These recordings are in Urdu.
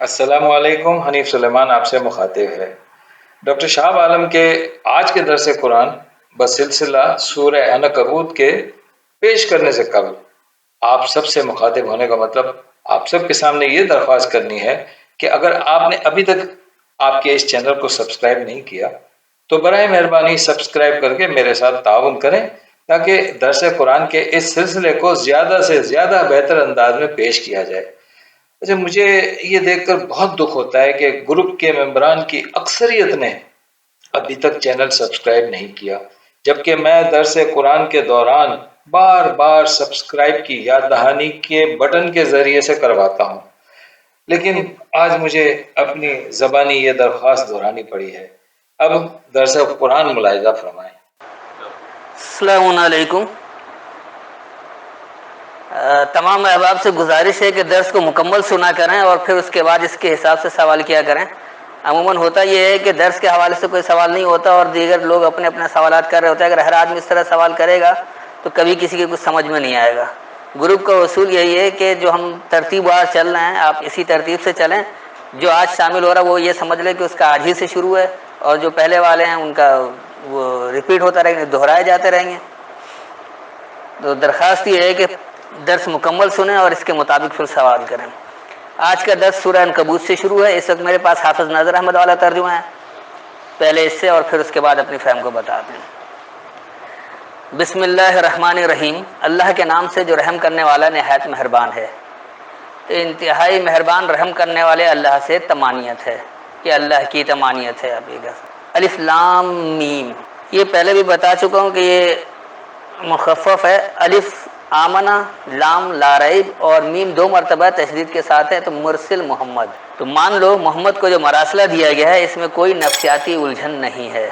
السلام علیکم، حنیف سلیمان آپ سے مخاطب ہے۔ ڈاکٹر شہاب عالم کے آج کے درس قرآن بسلسلہ سورہ عنکبوت کے پیش کرنے سے قبل آپ سب سے مخاطب ہونے کا مطلب آپ سب کے سامنے یہ درخواست کرنی ہے کہ اگر آپ نے ابھی تک آپ کے اس چینل کو سبسکرائب نہیں کیا تو برائے مہربانی سبسکرائب کر کے میرے ساتھ تعاون کریں تاکہ درس قرآن کے اس سلسلے کو زیادہ سے زیادہ بہتر انداز میں پیش کیا جائے۔ اچھا، مجھے یہ دیکھ کر بہت دکھ ہوتا ہے کہ گروپ کے ممبران کی اکثریت نے ابھی تک چینل سبسکرائب نہیں کیا، جبکہ میں درس قرآن کے دوران بار بار سبسکرائب کی یاد دہانی کے بٹن کے ذریعے سے کرواتا ہوں، لیکن آج مجھے اپنی زبانی یہ درخواست دہرانی پڑی ہے۔ اب درس قرآن ملاحظہ فرمائیں۔ السلام علیکم۔ تمام احباب سے گزارش ہے کہ درس کو مکمل سنا کریں اور پھر اس کے بعد اس کے حساب سے سوال کیا کریں۔ عموماً ہوتا یہ ہے کہ درس کے حوالے سے کوئی سوال نہیں ہوتا اور دیگر لوگ اپنے اپنے سوالات کر رہے ہوتے ہیں۔ اگر ہر آدمی اس طرح سوال کرے گا تو کبھی کسی کے کچھ سمجھ میں نہیں آئے گا۔ گروپ کا اصول یہی ہے کہ جو ہم ترتیب وار چل رہے ہیں آپ اسی ترتیب سے چلیں۔ جو آج شامل ہو رہا ہے وہ یہ سمجھ لے کہ اس کا آج ہی سے شروع ہے، اور جو پہلے والے ہیں ان کا وہ ریپیٹ ہوتا رہے گا، دہرائے جاتے رہیں گے۔ تو درخواست یہ ہے کہ درس مکمل سنیں اور اس کے مطابق پھر سوال کریں۔ آج کا درس سورہ عنکبوت سے شروع ہے۔ اس وقت میرے پاس حافظ ناظر احمد والا ترجمہ ہے، پہلے اس سے اور پھر اس کے بعد اپنی فہم کو بتاتے ہیں۔ بسم اللہ الرحمن الرحیم، اللہ کے نام سے جو رحم کرنے والا نہایت مہربان ہے۔ انتہائی مہربان رحم کرنے والے اللہ سے تمانیت ہے، یہ اللہ کی تمانیت ہے۔ اب یہ الف لام میم، یہ پہلے بھی بتا چکا ہوں کہ یہ مخفف ہے۔ الف آمنہ، لام لا ریب اور میم 2 مرتبہ تشدید کے ساتھ ہے، تو مرسل محمد۔ تو مان لو محمد کو جو مراسلہ دیا گیا ہے اس میں کوئی نفسیاتی الجھن نہیں ہے۔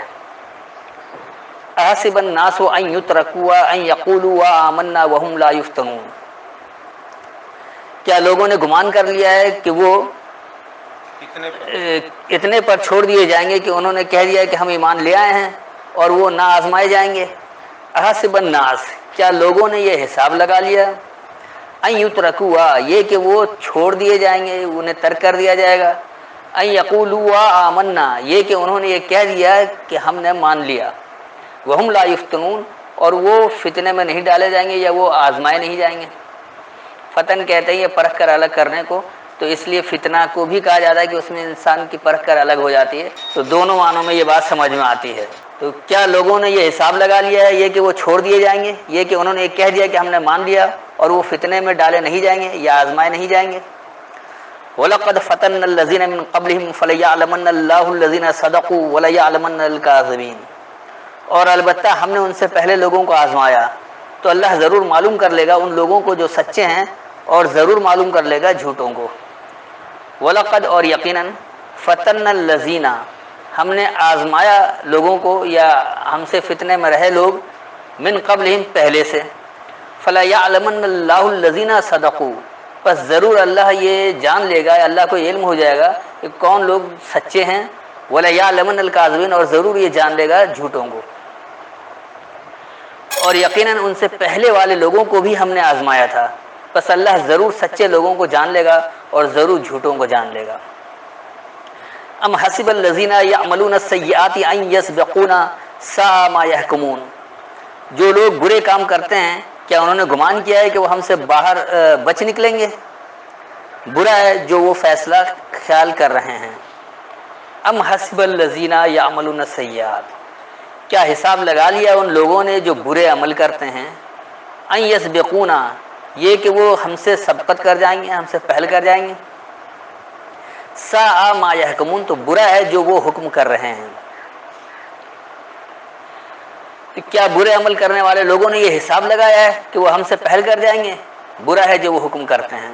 احسب الناس ان یترکوا ان یقولوا آمنا وهم لا یفتنون، کیا لوگوں نے گمان کر لیا ہے کہ وہ اتنے پر چھوڑ دیے جائیں گے کہ انہوں نے کہہ دیا کہ ہم ایمان لے آئے ہیں اور وہ نہ آزمائے جائیں گے۔ احسب الناس، کیا لوگوں نے یہ حساب لگا لیا، ان یترکوا، یہ کہ وہ چھوڑ دیے جائیں گے، انہیں ترک کر دیا جائے گا، ان یقولوا آمنا، یہ کہ انہوں نے یہ کہہ دیا کہ ہم نے مان لیا، وہم لا یفتنون، اور وہ فتنے میں نہیں ڈالے جائیں گے یا وہ آزمائے نہیں جائیں گے۔ فتن کہتے ہیں یہ پرکھ کر الگ کرنے کو، تو اس لیے فتنہ کو بھی کہا جاتا ہے کہ اس میں انسان کی پرکھ کر الگ ہو جاتی ہے، تو دونوں معنوں میں یہ بات سمجھ میں آتی ہے۔ تو کیا لوگوں نے یہ حساب لگا لیا ہے، یہ کہ وہ چھوڑ دیے جائیں گے، یہ کہ انہوں نے یہ کہہ دیا کہ ہم نے مان لیا اور وہ فتنے میں ڈالے نہیں جائیں گے یا آزمائے نہیں جائیں گے۔ وَلَقَدْ فَتَنَّا الَّذِينَ مِن قَبْلِهِمْ فَلَيَعْلَمَنَّ اللَّهُ الَّذِينَ صَدَقُوا وَلَيَعْلَمَنَّ الْكَاذِبِينَ، اور البتہ ہم نے ان سے پہلے لوگوں کو آزمایا تو اللہ ضرور معلوم کر لے گا ان لوگوں کو جو سچے ہیں، اور ضرور معلوم کر لے گا جھوٹوں کو۔ وَلَقَدْ، اور یقیناً، فَتَنَّا الَّذِينَ، ہم نے آزمایا لوگوں کو یا ہم سے فتنے میں رہے لوگ، من قبلہم، پہلے سے، فَلَيَعْلَمَنَّ اللَّهُ الَّذِينَ صَدَقُوا، بس ضرور اللہ یہ جان لے گا، اللہ کو علم ہو جائے گا کہ کون لوگ سچے ہیں، وَلَيَعْلَمَنَّ الْكَاذِبِينَ، اور ضرور یہ جان لے گا جھوٹوں کو۔ اور یقیناً ان سے پہلے والے لوگوں کو بھی ہم نے آزمایا تھا، بس اللہ ضرور سچے لوگوں کو جان لے گا اور ضرور جھوٹوں کو جان لے گا۔ ام حسب الذین یعملون السیئات ان یسبقونا ساء ما یحکمون، جو لوگ برے کام کرتے ہیں کیا انہوں نے گمان کیا ہے کہ وہ ہم سے باہر بچ نکلیں گے؟ برا ہے جو وہ فیصلہ خیال کر رہے ہیں۔ ام حسب الذین یعملون السیئات، کیا حساب لگا لیا ان لوگوں نے جو برے عمل کرتے ہیں، ان یسبقونا، یہ کہ وہ ہم سے سبقت کر جائیں گے، ہم سے پہل کر جائیں گے، ساء ما یحکمون، تو برا ہے جو وہ حکم کر رہے ہیں۔ کیا برے عمل کرنے والے لوگوں نے یہ حساب لگایا ہے کہ وہ ہم سے پہل کر جائیں گے؟ برا ہے جو وہ حکم کرتے ہیں۔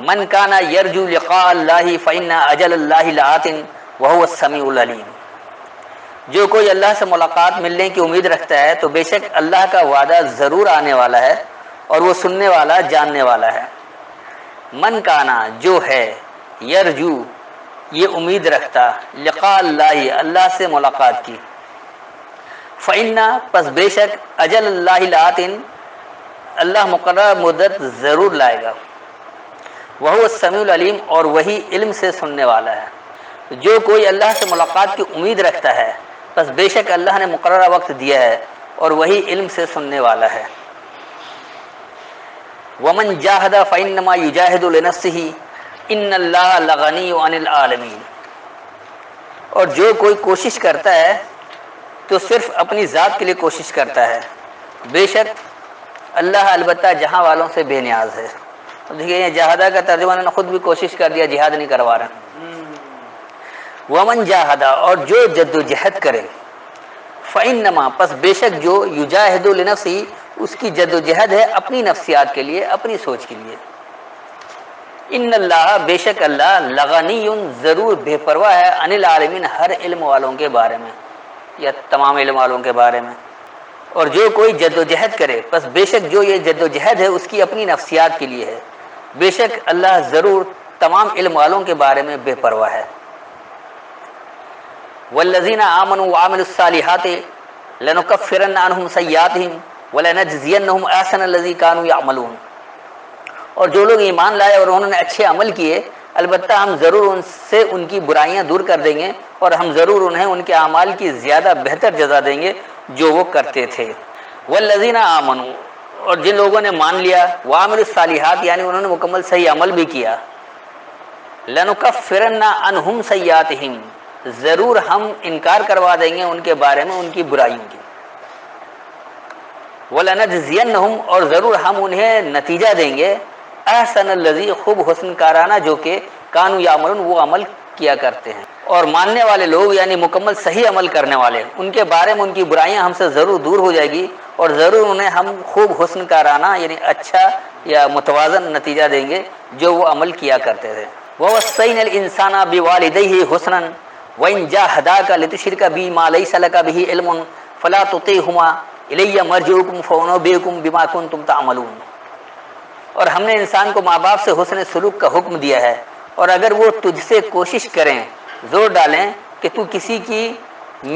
من کان یرجو لقاء اللہ فإن اجل اللہ لآت وہو السمیع العلیم، جو کوئی اللہ سے ملاقات ملنے کی امید رکھتا ہے تو بے شک اللہ کا وعدہ ضرور آنے والا ہے اور وہ سننے والا جاننے والا ہے۔ من کانا، جو ہے، یرجو، یہ امید رکھتا، لقاء اللہ، اللہ سے ملاقات کی، فإن، پس بے شک، اجل اللہ لآت، اللہ مقررہ مدت ضرور لائے گا، وہو السمیع العلیم، اور وہی علم سے سننے والا ہے۔ جو کوئی اللہ سے ملاقات کی امید رکھتا ہے بس بے شک اللہ نے مقررہ وقت دیا ہے اور وہی علم سے سننے والا ہے۔ ومن جاہد فانما یجاہد لنفسہ ان اللہ لغنی عن العالمین، اور جو کوئی کوشش کرتا ہے تو صرف اپنی ذات کے لیے کوشش کرتا ہے، بے شک اللہ البتہ جہاں والوں سے بے نیاز ہے۔ دیکھیے یہ جہادہ کا ترجمہ نے خود بھی کوشش کر دیا، جہاد نہیں کروا رہا۔ ومن جاہدہ، اور جو جد و جہد کرے، فإنما، پس بے شک جو، یجاہد لنفسہ، اس کی جد و جہد ہے اپنی نفسیات کے لیے، اپنی سوچ کے لیے۔ ان اللہ، بے شک اللہ، لغنی، ضرور بے پرواہ ہے، عن العالمین، ہر علم والوں کے بارے میں یا تمام علم والوں کے بارے میں۔ اور جو کوئی جد و جہد کرے، پس بے شک جو یہ جد و جہد ہے اس کی اپنی نفسیات کے لیے ہے، بے شک اللہ ضرور تمام علم والوں کے بارے میں بے پرواہ ہے۔ والذین آمنوا وعملوا الصالحات لنکفرن عنہم سیئاتہم ولنجزینہم احسن الذی کانوا یعملون، اور جو لوگ ایمان لائے اور انہوں نے اچھے عمل کیے، البتہ ہم ضرور ان سے ان کی برائیاں دور کر دیں گے اور ہم ضرور انہیں ان کے اعمال کی زیادہ بہتر جزا دیں گے جو وہ کرتے تھے۔ والذین آمنوا، اور جن لوگوں نے مان لیا، وعملوا الصالحات، یعنی انہوں نے مکمل صحیح عمل بھی کیا، لنکفرن عنہم سیئاتہم، ضرور ہم انکار کروا دیں گے ان کے بارے میں ان کی برائیوں کی، وَلَنَجْزِيَنَّهُمْ، اور ضرور ہم انہیں نتیجہ دیں گے، احسن الذی، خوب حسن کارانہ جو کہ کانوا یعملون، وہ عمل کیا کرتے ہیں۔ اور ماننے والے لوگ یعنی مکمل صحیح عمل کرنے والے، ان کے بارے میں ان کی برائیاں ہم سے ضرور دور ہو جائے گی اور ضرور انہیں ہم خوب حسن کارانہ یعنی اچھا یا متوازن نتیجہ دیں گے جو وہ عمل کیا کرتے تھے۔ وَوَصَّيْنَا الْإِنسَانَ بِوَالِدَيْهِ حُسْنًا وَإِنْ جَاهَدَاكَ لِتُشْرِكَ بِي مَا لَيْسَ لَكَ بِهِ عِلْمٌ فَلَا تُطِعْهُمَا الیہ مرجعکم فانبئکم بما کنتم تعملون، اور ہم نے انسان کو ماں باپ سے حسن سلوک کا حکم دیا ہے، اور اگر وہ تجھ سے کوشش کریں، زور ڈالیں کہ تو کسی کی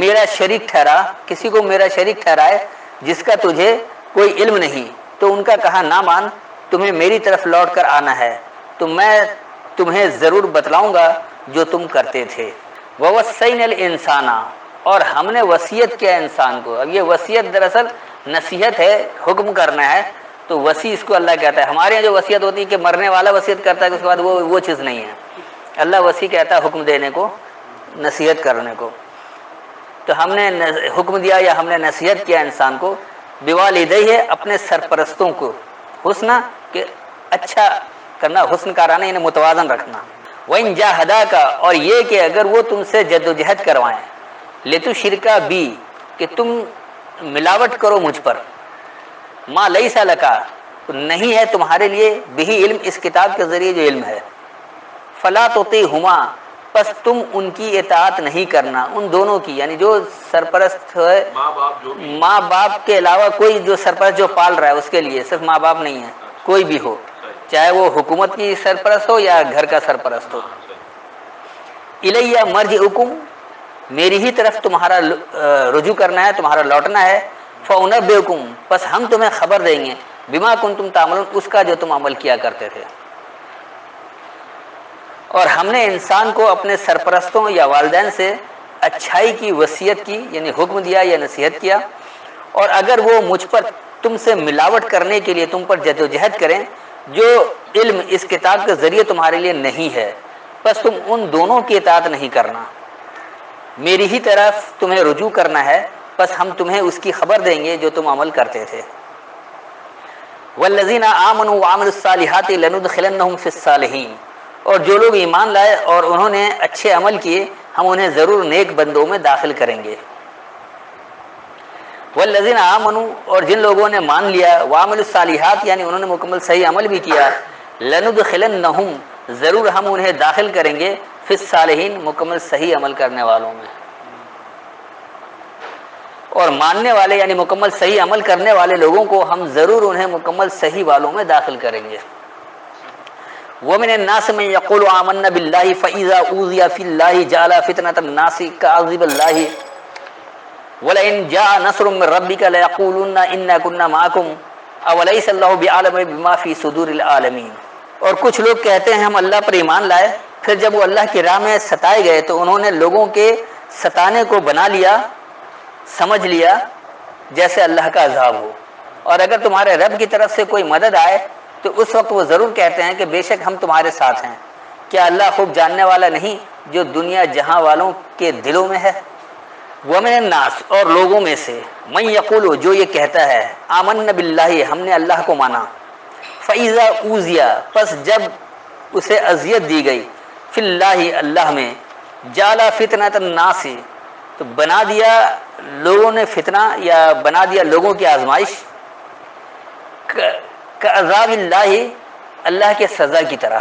میرا شریک ٹھہرا، کسی کو میرا شریک ٹھہرائے جس کا تجھے کوئی علم نہیں، تو ان کا کہا نہ مان، تمہیں میری طرف لوٹ کر آنا ہے تو میں تمہیں ضرور بتلاؤں گا جو تم کرتے تھے۔ وَوَصَّيْنَا الْإِنسَانَ، اور ہم نے وصیت کیا انسان کو۔ اب یہ وصیت دراصل نصیحت ہے، حکم کرنا ہے، تو وصی اس کو اللہ کہتا ہے۔ ہمارے یہاں جو وصیت ہوتی ہے کہ مرنے والا وصیت کرتا ہے کہ اس کے بعد وہ چیز نہیں ہے، اللہ وصی کہتا ہے حکم دینے کو، نصیحت کرنے کو۔ تو ہم نے حکم دیا یا ہم نے نصیحت کیا انسان کو، بوالدیہ، اپنے سرپرستوں کو، حسنہ کہ اچھا کرنا، حسن کارانہ یعنی متوازن رکھنا۔ وَإِنْ جَاهَدَاكَ، اور یہ کہ اگر وہ تم سے جد و جہد کروائیں، لِتُشْرِكَ بِی، کہ تم ملاوٹ کرو مجھ پر، ما لیس لکا، نہیں ہے تمہارے لیے، بہی علم، اس کتاب کے ذریعے جو علم ہے، فلا تطیعہما، پس تم ان کی اطاعت نہیں کرنا، ان دونوں کی، یعنی جو سرپرست ہے، ماں باپ کے علاوہ کوئی جو سرپرست جو پال رہا ہے اس کے لیے، صرف ماں باپ نہیں ہے، کوئی بھی ہو، چاہے وہ حکومت کی سرپرست ہو یا گھر کا سرپرست ہو۔ الیہ مرجعکم، میری ہی طرف تمہارا رجوع کرنا ہے، تمہارا لوٹنا ہے، فَأُنَبِّئُکُم، پس ہم تمہیں خبر دیں گے، بما کنتم تعملون، اس کا جو تم عمل کیا کرتے تھے۔ اور ہم نے انسان کو اپنے سرپرستوں یا والدین سے اچھائی کی وصیت کی، یعنی حکم دیا یا نصیحت کیا، اور اگر وہ مجھ پر تم سے ملاوٹ کرنے کے لیے تم پر جد و جہد کریں جو علم اس کتاب کے ذریعے تمہارے لیے نہیں ہے، بس تم ان دونوں کی اطاعت نہیں کرنا، میری ہی طرف تمہیں رجوع کرنا ہے، بس ہم تمہیں اس کی خبر دیں گے جو تم عمل کرتے تھے۔ والذین آمنوا وعملوا الصالحات لندخلنہم فی الصالحین، اور جو لوگ ایمان لائے اور انہوں نے اچھے عمل کیے، ہم انہیں ضرور نیک بندوں میں داخل کریں گے۔ والذین آمنوا، اور جن لوگوں نے مان لیا، وعملوا الصالحات، یعنی انہوں نے مکمل صحیح عمل بھی کیا، لندخلنہم، ضرور ہم انہیں داخل کریں گے، فی الصالحین، مکمل صحیح عمل کرنے والوں میں۔ اور ماننے والے یعنی مکمل صحیح عمل کرنے والے لوگوں کو ہم ضرور انہیں مکمل صحیح والوں میں داخل کریں گے۔ وَمِنَ النَّاسِ مَن يَقُولُ آمَنَّا بِاللَّهِ فَإِذَا أُوذِيَ فِي اللَّهِ جَعَلَ فِتْنَةَ النَّاسِ كَعَذَابِ اللَّهِ وَلَئِنْ جَاءَ نَصْرٌ مِّن رَّبِّكَ لَيَقُولُنَّ إِنَّا كُنَّا مَعَكُمْ أَوَلَيْسَ اللَّهُ بِأَعْلَمَ بِمَا فِي صُدُورِ الْعَالَمِينَ۔ اور کچھ لوگ کہتے ہیں ہم اللہ پر ایمان لائے، پھر جب وہ اللہ کی راہ میں ستائے گئے تو انہوں نے لوگوں کے ستانے کو بنا لیا، سمجھ لیا جیسے اللہ کا عذاب ہو۔ اور اگر تمہارے رب کی طرف سے کوئی مدد آئے تو اس وقت وہ ضرور کہتے ہیں کہ بے شک ہم تمہارے ساتھ ہیں۔ کیا اللہ خوب جاننے والا نہیں جو دنیا جہاں والوں کے دلوں میں ہے؟ وَمِنَ النَّاسِ اور لوگوں میں سے من یقول جو یہ کہتا ہے آمنا باللہ ہم نے اللہ کو مانا، فَإِذَا أُوذِیَ پس جب اسے اذیت دی گئی فی اللہ اللہ میں، جعل فتنۃ الناس تو بنا دیا لوگوں نے فتنہ یا بنا دیا لوگوں کی آزمائش، کعذاب اللہ اللہ کے سزا کی طرح۔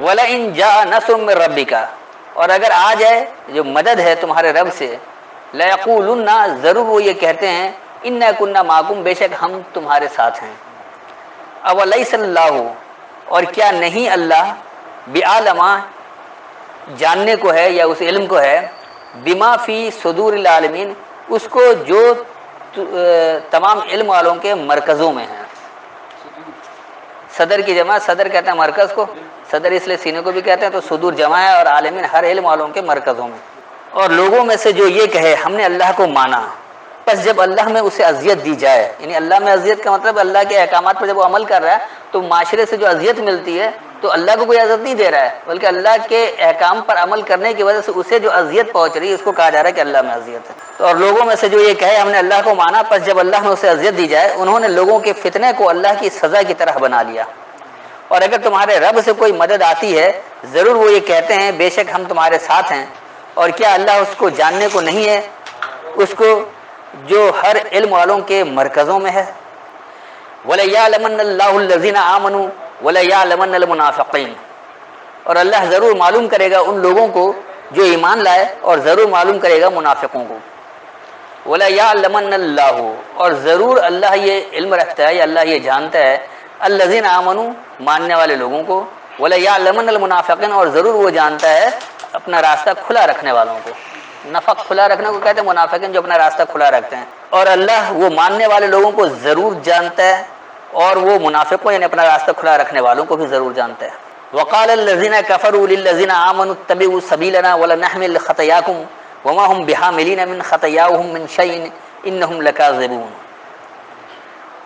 وَلَئِن جَاءَ نَصْرٌ مِّن رَّبِّكَ اور اگر آ جائے جو مدد ہے تمہارے رب سے، لَيَقُولُنَّ ضرور وہ یہ کہتے ہیں اِنَّا كُنَّا مَعَكُمْ بے شک ہم تمہارے ساتھ ہیں۔ اَوَلَيْسَ اللَّهُ اور کیا نہیں اللہ بِعَالِمٍ جاننے کو ہے یا اس علم کو ہے، بِمَا فِي صُدُورِ الْعَالَمِينَ اس کو جو تمام علم والوں کے مرکزوں میں ہیں۔ صدر کی جمع، صدر کہتے ہیں مرکز کو، صدر اس لیے سینے کو بھی کہتے ہیں، تو صدور جمع ہے اور عالمین ہر علم والوں کے مرکزوں میں۔ اور لوگوں میں سے جو یہ کہے ہم نے اللہ کو مانا، پس جب اللہ میں اسے اذیت دی جائے، یعنی اللہ میں اذیت کا مطلب اللہ کے احکامات پر جب وہ عمل کر رہا ہے تو معاشرے سے جو اذیت ملتی ہے تو اللہ کو کوئی اذیت نہیں دے رہا ہے، بلکہ اللہ کے احکام پر عمل کرنے کی وجہ سے اسے جو اذیت پہنچ رہی ہے اس کو کہا جا رہا ہے کہ اللہ میں اذیت ہے۔ تو اور لوگوں میں سے جو یہ کہے ہم نے اللہ کو مانا، پس جب اللہ میں اسے اذیت دی جائے، انہوں نے لوگوں کے فتنے کو اللہ کی سزا کی طرح بنا لیا۔ اور اگر تمہارے رب سے کوئی مدد آتی ہے ضرور وہ یہ کہتے ہیں بے شک ہم تمہارے ساتھ ہیں۔ اور کیا اللہ اس کو جاننے کو نہیں ہے، اس کو جو ہر علم والوں کے مرکزوں میں ہے؟ وَلَيَعْلَمَنَّ اللَّهُ الَّذِينَ آمَنُوا وَلَيَعْلَمَنَّ الْمُنَافِقِينَ اور اللہ ضرور معلوم کرے گا ان لوگوں کو جو ایمان لائے، اور ضرور معلوم کرے گا منافقوں کو۔ وَلَيَعْلَمَنَّ اللَّهُ اور ضرور اللہ یہ علم رکھتا ہے یا اللہ یہ جانتا ہے الذین آمنوا ماننے والے لوگوں کو، وَلَيَعْلَمَنَّ الْمُنَافِقِينَ اور ضرور وہ جانتا ہے اپنا راستہ کھلا رکھنے والوں کو۔ نفق کھلا رکھنے کو کہتے ہیں منافقین جو اپنا راستہ کھلا رکھتے ہیں، اور اللہ وہ ماننے والے لوگوں کو ضرور جانتا ہے اور وہ منافقوں یعنی اپنا راستہ کھلا رکھنے والوں کو بھی ضرور جانتا ہے۔ وقال الذين كفروا للذين آمنوا اتبعوا سبيلنا ولنحمل خطاياكم وما هم بحاملين من خطاياهم من شيء انهم لكاذبون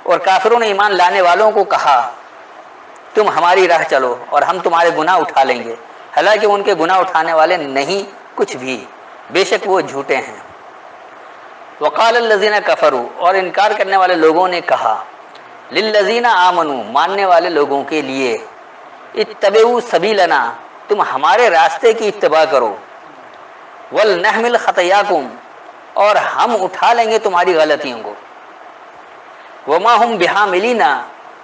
اور کافروں نے ایمان لانے والوں کو کہا تم ہماری راہ چلو اور ہم تمہارے گناہ اٹھا لیں گے، حالانکہ ان کے گناہ اٹھانے والے نہیں کچھ بھی، بے شک وہ جھوٹے ہیں۔ وقال الذين كفروا اور انکار کرنے والے لوگوں نے کہا للذین آمنوا ماننے والے لوگوں کے لیے اتبعوا سبیلنا تم ہمارے راستے کی اتباع کرو، ولنحمل خطایاکم اور ہم اٹھا لیں گے تمہاری غلطیوں کو، وما ہم بحاملین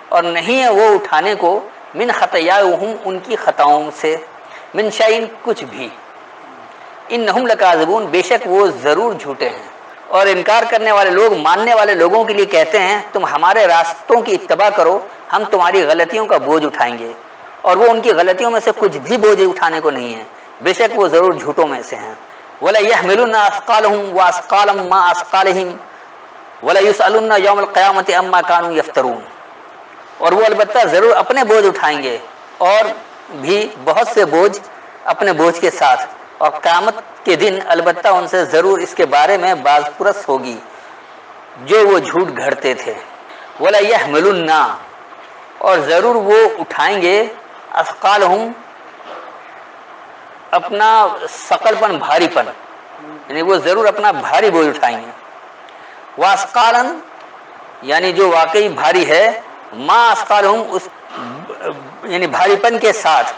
اور نہیں ہے وہ اٹھانے کو من خطایاہم ان کی خطاؤں سے، من شیء کچھ بھی، انہم لکاذبون بے شک وہ ضرور جھوٹے ہیں۔ اور انکار کرنے والے لوگ ماننے والے لوگوں کے لیے کہتے ہیں تم ہمارے راستوں کی اتباع کرو، ہم تمہاری غلطیوں کا بوجھ اٹھائیں گے، اور وہ ان کی غلطیوں میں سے کچھ بھی بوجھ اٹھانے کو نہیں ہے، بے شک وہ ضرور جھوٹوں میں سے ہیں۔ وَلَيَحْمِلُنَّ أَثْقَالَهُمْ وَأَثْقَالًا مَّا أَثْقَالِهِمْ وَلَيُسْأَلُنَّ يَوْمَ الْقِيَامَةِ عَمَّا كَانُوا يَفْتَرُونَ اور وہ البتہ ضرور اپنے بوجھ اٹھائیں گے اور بھی بہت سے بوجھ اپنے بوجھ کے ساتھ، اور قیامت کے دن البتہ ان سے ضرور اس کے بارے میں باز پرس ہوگی جو وہ جھوٹ گھڑتے تھے۔ وَلَيَحْمِلُنَّ اور ضرور وہ اٹھائیں گے اثقالہم اپنا ثقل پن بھاری پن، یعنی وہ ضرور اپنا بھاری بوجھ اٹھائیں گے، واسقالن یعنی جو واقعی بھاری ہے، ما اسقالہم اس یعنی بھاری پن کے ساتھ،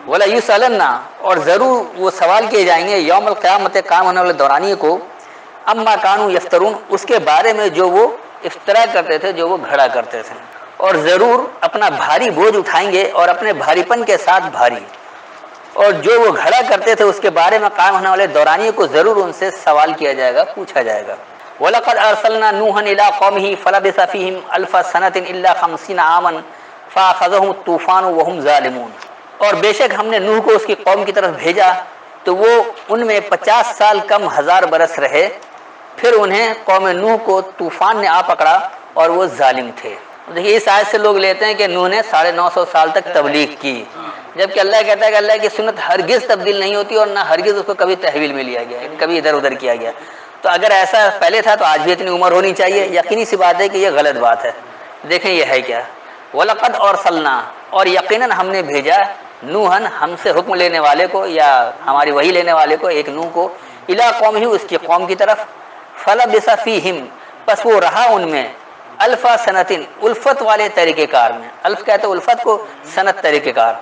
ولا یسألن اور ضرور وہ سوال کیے جائیں گے یوم القیامت قائم ہونے والے دورانیے کو، اما کانوا یفترون اس کے بارے میں جو وہ افترا کرتے تھے، جو وہ گھڑا کرتے تھے، اور ضرور اپنا بھاری بوجھ اٹھائیں گے اور اپنے بھاری پن کے ساتھ بھاری، اور جو وہ گھڑا کرتے تھے اس کے بارے میں قائم ہونے والے دورانیے کو ضرور ان سے سوال کیا جائے گا، پوچھا جائے گا۔ وَلَقَدْ أَرْسَلْنَا نُوحًا إِلَىٰ قَوْمِهِ فَلَبِثَ فِيهِمْ أَلْفَ سَنَةٍ إِلَّا 50 عَامًا فَأَخَذَهُمُ الطُّوفَانُ وَهُمْ ظَالِمُونَ اور بے شک ہم نے نوح کو اس کی قوم کی طرف بھیجا تو وہ ان میں 50 سال کم 1000 برس رہے، پھر انہیں قوم نوح کو طوفان نے آ پکڑا اور وہ ظالم تھے۔ دیکھیے اس آیت سے لوگ لیتے ہیں کہ نوح نے 950 سال تک تبلیغ کی، جبکہ اللہ کہتا ہے کہ اللہ کی سنت ہرگز تبدیل نہیں ہوتی اور نہ ہرگز اس کو کبھی تحویل میں لیا گیا، کبھی ادھر ادھر کیا گیا۔ تو اگر ایسا پہلے تھا تو آج بھی اتنی عمر ہونی چاہیے، یقینی سی بات ہے کہ یہ غلط بات ہے۔ دیکھیں یہ ہے کیا، وَلَقَدْ أَرْسَلْنَا، اور یقیناً ہم نے بھیجا نوحًا، ہم سے حکم لینے والے کو یا ہماری وحی لینے والے کو، ایک نوح کو، اِلیٰ قومہ، اس کی قوم کی طرف، فَلَبِثَ فِیہِم، پس وہ رہا ان میں، الفا سنتن، الفت والے طریقہ کار میں، الف کہتے ہیں الفت کو، سنت طریقہ کار،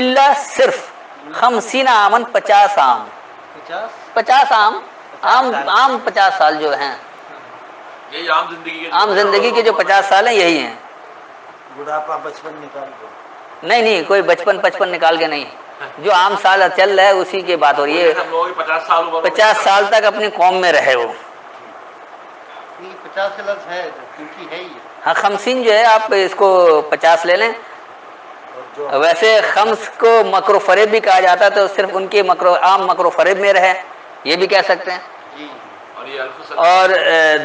اللہ صرف 50 عامن، 50 عام، 50 عام، عام 50 سال جو ہیں، یہی عام زندگی کے، عام زندگی کے جو 50 سال ہیں یہی ہیں۔ بڑھاپا بچپن نکال دو، نہیں کوئی 55 نکال کے نہیں، جو عام سال چل رہا ہے اسی کی بات ہو رہی ہے۔ ہم لوگوں کی 50 سال عمر، 50 سال تک اپنی قوم میں رہے وہ۔ 50 سے لفظ ہے کیونکہ ہے ہی ہے۔ ہاں 50 جو ہے آپ اس کو 50 لے لیں۔ ویسے خمس کو مکر و فریب بھی کہا جاتا ہے، تو صرف ان کے عام مکر و فریب میں رہے، یہ بھی کہہ سکتے ہیں۔ اور یہ الف اور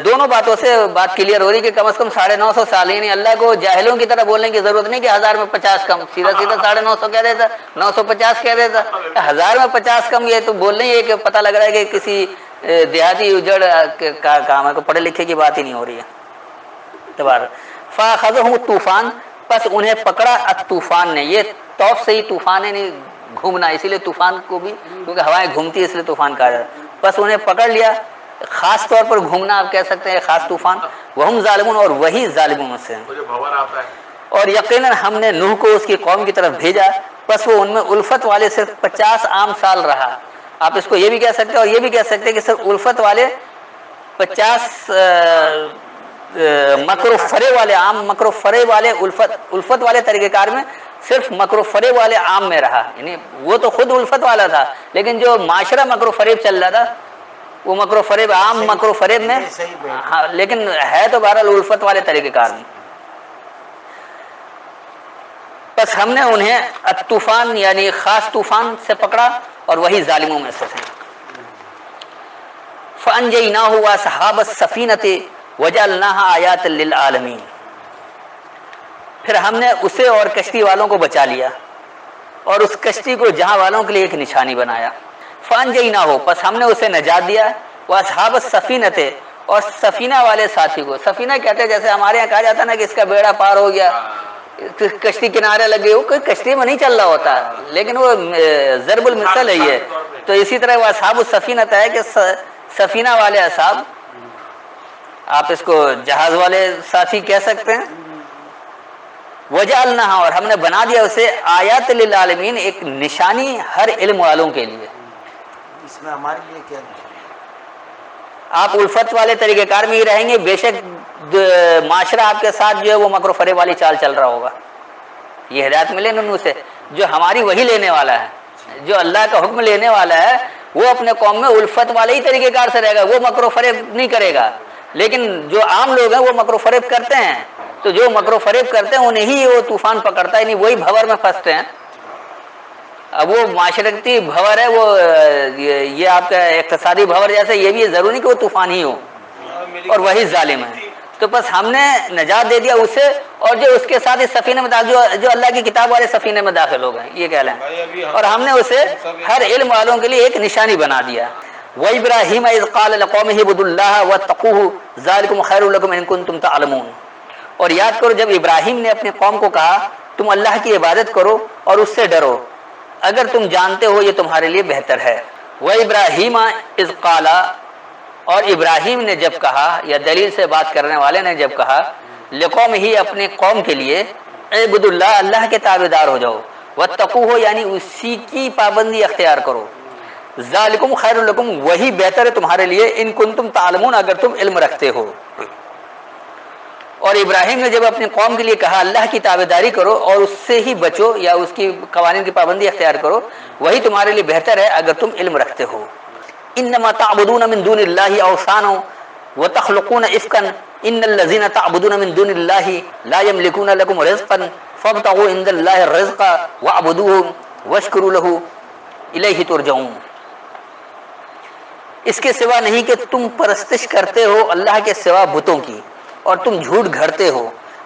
دونوں باتوں سے بات کلیئر ہو رہی کہ کم از کم 950 سال، یعنی اللہ کو جاہلوں کی طرح بولنے کی ضرورت نہیں کہ 1000 میں 50 کم، سیدھا 950 کہہ دیتا، 950 کہہ دیتا، 1000 میں 50 کم، یہ تو بول نہیں ہے کہ پتہ لگ رہا ہے کہ کسی دیہاتی اجڑ کا کام ہے، کو پڑھے لکھے کی بات ہی نہیں ہو رہی ہے۔ فَأَخَذَهُمُ الطُّوفَانُ، پس انہیں پکڑا الطوفان نے، یہ طوف سے ہی طوفان ہے، نہیں گھومنا، اسی لیے طوفان کو بھی کیونکہ ہوائیں گھومتی ہے اس لیے طوفان کہا جاتا ہے۔ پس انہیں پکڑ لیا، خاص طور پر گھومنا آپ کہہ سکتے ہیں، خاص طوفان، وہم ظالمون، اور وہی ظالموں میں سے ہیں۔ وہ جو بھور آتا ہے، اور یقیناً ہم نے نوح کو اس کی قوم کی طرف بھیجا، پس وہ ان میں الفت والے صرف 50 عام سال رہا۔ آپ اس کو یہ بھی کہہ سکتے ہیں اور یہ بھی کہہ سکتے ہیں کہ صرف الفت والے 50 مکر و فرے والے، عام مکر و فرے والے، الفت والے طریقہ کار میں صرف مکر و فریب والے عام میں رہا، یعنی وہ تو خود الفت والا تھا لیکن جو معاشرہ مکر و فریب چل رہا تھا وہ مکر و فریب، عام مکر و فریب میں، ہاں لیکن ہے تو بہرحال الفت والے طریقہ کار میں۔ بس ہم نے انہیں الطوفان یعنی خاص طوفان سے پکڑا اور وہی ظالموں میں سے تھے۔ فَأَنْجَيْنَاهُ وَأَصْحَابَ السَّفِينَةِ وَجَعَلْنَاهَا آيَاتًا لِلْعَالَمِينَ، پھر ہم نے اسے اور کشتی والوں کو بچا لیا اور اس کشتی کو جہاں والوں کے لیے ایک نشانی بنایا۔ فَأَنْجَيْنَاهُ، پس ہم نے اسے نجات دیا، وَأَصْحَابَ السَّفِينَةِ، اور سفینہ والے ساتھی کو، سفینہ کہتے ہیں جیسے ہمارے یہاں کہا جاتا ہے نا کہ اس کا بیڑا پار ہو گیا، کشتی کنارے لگ گئی، وہ کوئی کشتی میں نہیں چل رہا ہوتا لیکن وہ ضرب المثل ہے یہ۔ تو اسی طرح وہ اصحاب السفینہ ہے کہ سفینہ والے اصحاب، آپ اس کو جہاز والے ساتھی کہہ سکتے ہیں۔ وجعلناها، اور ہم نے بنا دیا اسے آیات للعالمین، ایک نشانی ہر علم والوں کے لیے۔ اس میں ہمارے لیے کیا نشانی؟ آپ الفت والے طریقہ کار میں ہی رہیں گے، بے شک معاشرہ آپ کے ساتھ جو ہے وہ مکر و فریب والی چال چل رہا ہوگا۔ یہ ہدایت ملے ننو سے، جو ہماری وہی لینے والا ہے، جو اللہ کا حکم لینے والا ہے، وہ اپنے قوم میں الفت والے ہی طریقہ کار سے رہے گا، وہ مکر و فریب نہیں کرے گا۔ لیکن جو عام لوگ ہیں وہ مکر و فریب کرتے ہیں، تو جو مکر و فریب کرتے ہیں انہیں ہی وہ طوفان پکڑتا ہے، نہیں وہی بھور میں پھنستے ہیں۔ اب وہ معاشرتی بھور ہے، وہ یہ آپ کا اقتصادی بھور جیسے، یہ بھی ضروری نہیں کہ وہ طوفان ہی ہو، اور وہی ظالم ہے۔ تو بس ہم نے نجات دے دیا اسے اور جو اس کے ساتھ اس سفینے میں جو اللہ کی کتاب والے سفینے میں داخل ہو گئے، یہ کہہ لیں، اور ہم نے اسے ہر علم والوں کے لیے ایک نشانی بنا دیا۔ وَإِبْرَاهِيمَ إِذْ قَالَ لِقَوْمِهِ اعْبُدُوا اللَّهَ وَاتَّقُوهُ ذَلِكُمْ خَيْرٌ لَكُمْ إِن كُنتُمْ تَعْلَمُونَ، اور یاد کرو جب ابراہیم نے اپنی قوم کو کہا تم اللہ کی عبادت کرو اور اس سے ڈرو اگر تم جانتے ہو یہ تمہارے لیے بہتر ہے۔ وَإِبْرَاهِيمَ إِذْ قَالَ، اور ابراہیم نے جب کہا، یا دلیل سے بات کرنے والے نے جب کہا، لقومہ، اپنے قوم کے لیے، اعبدوا اللہ، اللہ کے تابعدار ہو جاؤ، واتقوہ، یعنی اسی کی پابندی اختیار کرو، ذالکم خیر لکم، وہی بہتر ہے تمہارے لیے، ان کنتم تعلمون، اگر تم علم رکھتے ہو۔ اور ابراہیم نے جب اپنی قوم کے لیے کہا اللہ کی تابعداری کرو اور اس سے ہی بچو یا اس کی قوانین کی پابندی اختیار کرو، وہی تمہارے لیے بہتر ہے اگر تم علم رکھتے ہو۔ انما تعبدون من دون اللہ اوثانا وتخلقون افکا ان الذین تعبدون من دون اللہ لا یملکون لکم رزقا فابتغوا عند اللہ الرزق واعبدوہ واشکروا لہ الیہ ترجعون۔ اس کے سوا نہیں کہ تم پرستش کرتے ہو اللہ کے سوا بتوں کی اور تم جھوٹ گھڑتے ہو،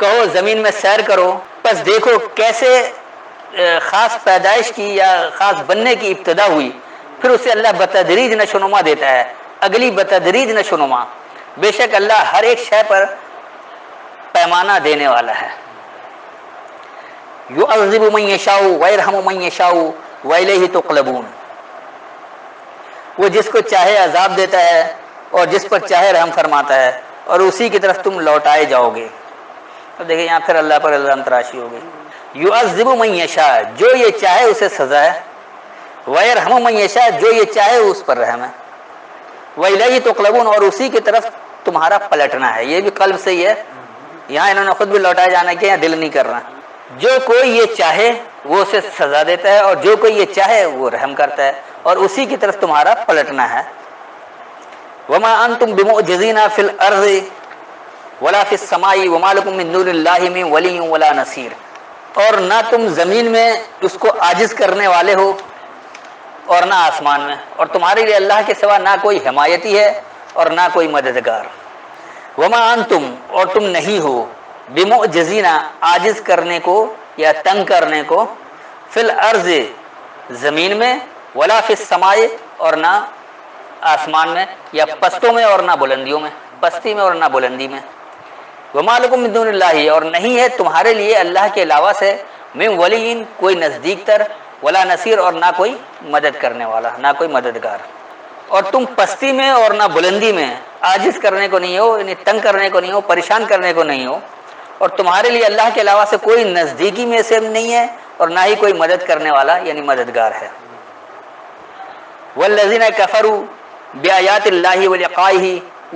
کہو زمین میں سیر کرو، بس دیکھو کیسے خاص پیدائش کی یا خاص بننے کی ابتدا ہوئی، پھر اسے اللہ بتدریج نشوونما دیتا ہے، اگلی بتدریج نشوونما۔ بے شک اللہ ہر ایک شے پر پیمانہ دینے والا ہے۔ یعذب من یشاء ویرحم من یشاء والیہ تقلبون، وہ جس کو چاہے عذاب دیتا ہے اور جس پر چاہے رحم فرماتا ہے، اور اسی کی طرف تم لوٹائے جاؤ گے۔ تو دیکھیں یہاں پھر اللہ پر الزام تراشی ہو گئی۔ یعذب من یشاء، جو یہ چاہے اسے سزا ہے، ویرحم من یشاء، جو یہ چاہے اس پر رحم ہے، والیہ تقلبون، اور اسی کی طرف تمہارا پلٹنا ہے۔ یہ بھی قلب سے ہی ہے، یہاں انہوں نے خود بھی لوٹائے جانا کیا، دل نہیں کر رہا۔ جو کوئی یہ چاہے وہ اسے سزا دیتا ہے، اور جو کوئی یہ چاہے وہ رحم کرتا ہے، اور اسی کی طرف تمہارا پلٹنا ہے۔ وما انتم بمعجزین فی الارض ولا فی السماء وما لکم من دون اللہ من ولی ولا نصیر، اور نہ تم زمین میں اس کو عاجز کرنے والے ہو اور نہ آسمان میں، اور تمہارے لیے اللہ کے سوا نہ کوئی حمایتی ہے اور نہ کوئی مددگار۔ وما انتم، اور تم نہیں ہو، بمعجزین، عاجز کرنے کو یا تنگ کرنے کو، فی الارض، زمین میں، ولا فی السماء، اور نہ آسمان میں، یا پستوں میں اور نہ بلندیوں میں، پستی میں اور نہ بلندی میں۔ وما لکم من دون اللہ، اور نہیں ہے تمہارے لیے اللہ کے علاوہ سے، من ولی، کوئی نزدیک تر، ولا نصیر، اور نہ کوئی مدد کرنے والا، نہ کوئی مددگار۔ اور تم پستی میں اور نہ بلندی میں عاجز کرنے کو نہیں ہو، یعنی تنگ کرنے کو نہیں ہو، پریشان کرنے کو نہیں ہو، اور تمہارے لیے اللہ کے علاوہ سے کوئی نزدیکی میں سے نہیں ہے اور نہ ہی کوئی مدد کرنے والا یعنی مددگار ہے۔ والذین کفروا بآیات اللہ ولقائہ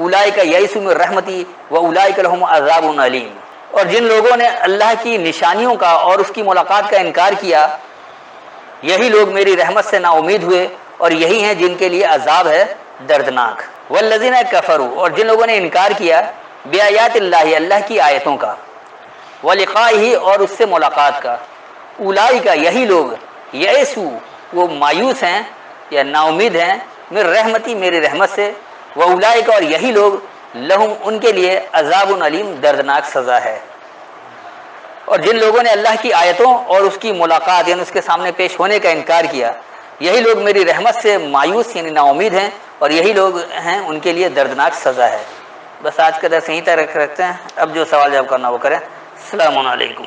اولئک یئسوا من رحمتی واولئک لهم عذاب علیم، اور جن لوگوں نے اللہ کی نشانیوں کا اور اس کی ملاقات کا انکار کیا، یہی لوگ میری رحمت سے نا امید ہوئے، اور یہی ہیں جن کے لیے عذاب ہے دردناک۔ والذین کفروا، اور جن لوگوں نے انکار کیا، بآیات اللہ، اللہ کی آیتوں کا، ولقائہ، اور اس سے ملاقات کا، اولئک، یہی لوگ، یئسوا، وہ مایوس ہیں یا نا امید ہیں، من رحمتی، میری رحمت سے، واولئک، اور یہی لوگ، لہم، ان کے لیے، عذاب علیم، دردناک سزا ہے۔ اور جن لوگوں نے اللہ کی آیتوں اور اس کی ملاقات یعنی اس کے سامنے پیش ہونے کا انکار کیا، یہی لوگ میری رحمت سے مایوس یعنی نا امید ہیں، اور یہی لوگ ہیں ان کے لیے دردناک سزا ہے۔ بس آج کا درس یہیں تک رکھتے ہیں، اب جو سوال جواب کرنا وہ کریں۔ السلام علیکم۔